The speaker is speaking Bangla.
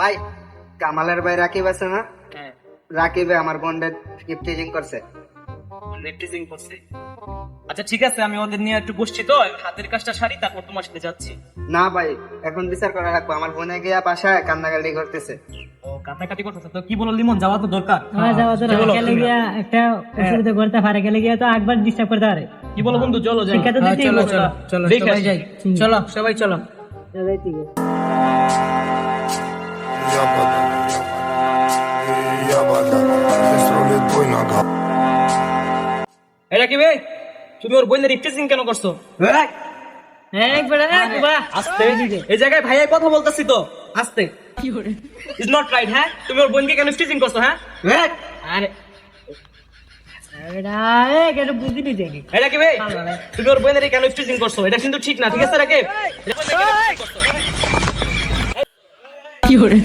ভাই কামালের ভাই রাকিব আছে না, হ্যাঁ, রাকিবে আমার বোনের টিচিং করছে। নেটিজিং করছে। আচ্ছা ঠিক আছে, আমি ওদের নিয়ে একটু বসছি, তো হাতের কাজটা সারি, তারপর তোমার সাথে যাচ্ছি। না ভাই এখন বিচার করা রাখবো, আমার বোনে গিয়া বাসায় কান্নাকাটি করতেছে। ও কাটাকাটি করতেছে, তো কি বলো লিমন, যাওয়া তো দরকার। হ্যাঁ যাওয়া তো কি বলো গেলে তুমি? গিয়া একটা অসুবিধা করতে পারে, গেলে গিয়া তো একবার ডিস্টার্ব করতে পারে। কি বলো বন্ধু, চলো যাই। শিক্ষা তো দিতেই চলো হবে। চলো চলো, দেখে সবাই আসি। যাই। চলো সবাই চলো। চলো, ঠিক আছে। এটা কি ভাই, তুমি ওর বোনের রিপ্রেজেন্ট কেন করছো? একবার বাহ, আস্তে, এই জায়গায় ভাইয়া কথা বলতেছি তো, আস্তে। Is not right. হ্যাঁ, তুমি ওর বোনকে কেন রিপ্রেজেন্ট করছো? হ্যাঁ, আরে এটা বুঝি নি দেখি। এটা কি ভাই, তুমি ওর বোনের কেন রিপ্রেজেন্ট করছো? এটা কিন্তু ঠিক না, ঠিক আছে রাকিব? কি করে